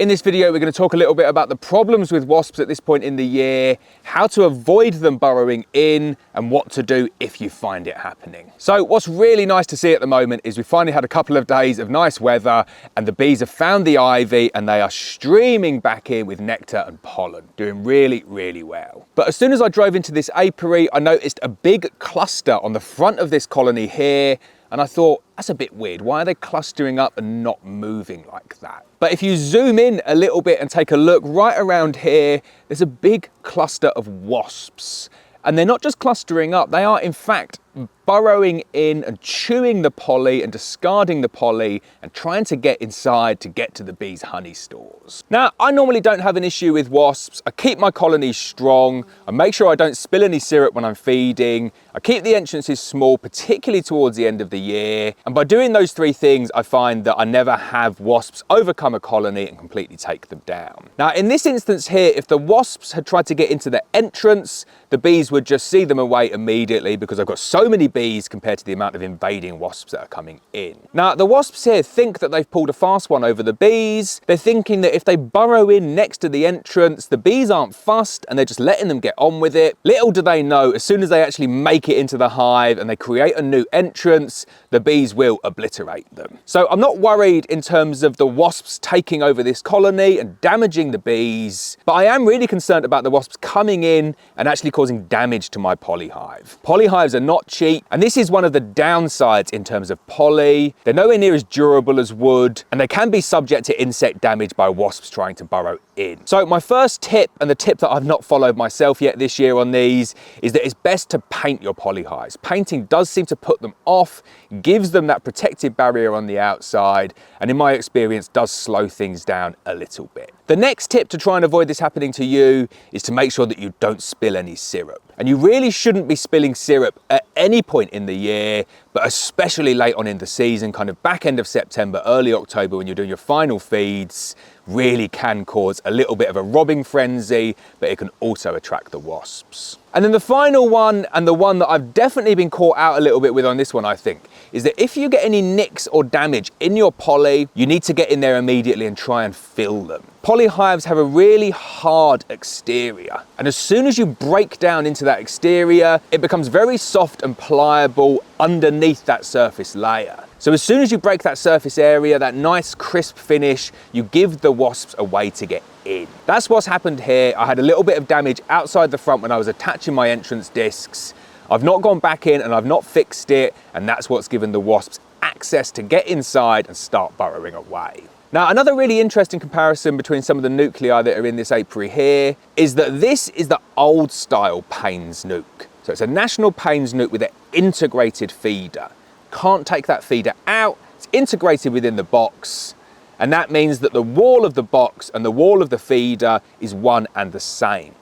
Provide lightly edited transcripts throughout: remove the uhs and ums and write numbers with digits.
In this video, we're going to talk a little bit about the problems with wasps at this point in the year, how to avoid them burrowing in, and what to do if you find it happening. So what's really nice to see at the moment is we finally had a couple of days of nice weather and the bees have found the ivy and they are streaming back in with nectar and pollen, doing really, really well. But as soon as I drove into this apiary, I noticed a big cluster on the front of this colony here. And I thought, that's a bit weird. Why are they clustering up and not moving like that? But if you zoom in a little bit and take a look right around here, there's a big cluster of wasps. And they're not just clustering up, they are in fact burrowing in and chewing the pollen and discarding the pollen and trying to get inside to get to the bees' honey stores. Now, I normally don't have an issue with wasps. I keep my colonies strong. I make sure I don't spill any syrup when I'm feeding. I keep the entrances small, particularly towards the end of the year. And by doing those three things, I find that I never have wasps overcome a colony and completely take them down. Now, in this instance here, if the wasps had tried to get into the entrance, the bees would just see them away immediately because I've got so many bees compared to the amount of invading wasps that are coming in. Now, the wasps here think that they've pulled a fast one over the bees. They're thinking that if they burrow in next to the entrance, the bees aren't fussed and they're just letting them get on with it. Little do they know, as soon as they actually make it into the hive and they create a new entrance, the bees will obliterate them. So I'm not worried in terms of the wasps taking over this colony and damaging the bees, but I am really concerned about the wasps coming in and actually causing damage to my polyhive. Polyhives are not cheap, and this is one of the downsides in terms of poly. They're nowhere near as durable as wood, and they can be subject to insect damage by wasps trying to burrow in. So my first tip, and the tip that I've not followed myself yet this year on these, is that it's best to paint your polyhives. Painting does seem to put them off, gives them that protective barrier on the outside, and in my experience does slow things down a little bit. The next tip to try and avoid this happening to you is to make sure that you don't spill any syrup. And you really shouldn't be spilling syrup at any point in the year, but especially late on in the season, kind of back end of September, early October, when you're doing your final feeds, really can cause a little bit of a robbing frenzy, but it can also attract the wasps. And then the final one, and the one that I've definitely been caught out a little bit with on this one, I think, is that if you get any nicks or damage in your poly, you need to get in there immediately and try and fill them. Polyhives have a really hard exterior, and as soon as you break down into that exterior, it becomes very soft and pliable underneath that surface layer. So as soon as you break that surface area, that nice crisp finish, you give the wasps a way to get in. That's what's happened here. I had a little bit of damage outside the front when I was attaching my entrance discs. I've not gone back in and I've not fixed it, and that's what's given the wasps access to get inside and start burrowing away. Now, another really interesting comparison between some of the nuclei that are in this apiary here is that this is the old style Payne's nuc. So it's a national Payne's nuc with an integrated feeder. Can't take that feeder out, it's integrated within the box, and that means that the wall of the box and the wall of the feeder is one and the same.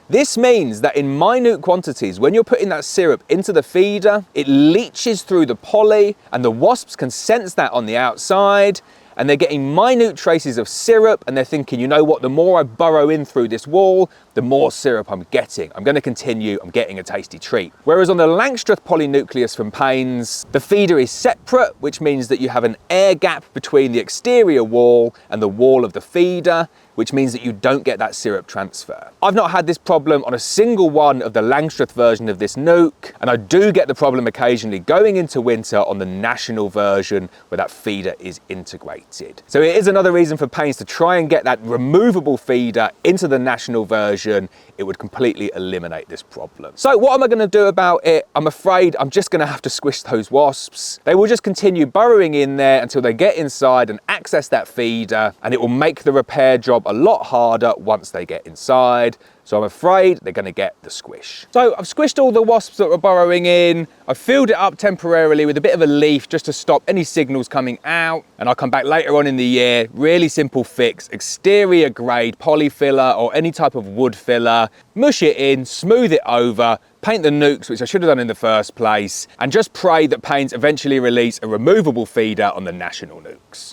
This means that in minute quantities, when you're putting that syrup into the feeder, it leaches through the poly and the wasps can sense that on the outside, and they're getting minute traces of syrup, and they're thinking, you know what, the more I burrow in through this wall, the more syrup I'm getting. I'm going to continue, I'm getting a tasty treat. Whereas on the Langstroth polynucleus from Payne's, the feeder is separate, which means that you have an air gap between the exterior wall and the wall of the feeder, which means that you don't get that syrup transfer. I've not had this problem on a single one of the Langstroth version of this nuc, and I do get the problem occasionally going into winter on the national version where that feeder is integrated. So it is another reason for Payne's to try and get that removable feeder into the national version. It would completely eliminate this problem. So what am I going to do about it? I'm afraid I'm just going to have to squish those wasps. They will just continue burrowing in there until they get inside and access that feeder, and it will make the repair job a lot harder once they get inside. So I'm afraid they're going to get the squish. So I've squished all the wasps that were burrowing in. I've filled it up temporarily with a bit of a leaf just to stop any signals coming out. And I'll come back later on in the year. Really simple fix, exterior grade polyfiller or any type of wood filler. Mush it in, smooth it over, paint the nucs, which I should have done in the first place, and just pray that Payne's eventually release a removable feeder on the national nucs.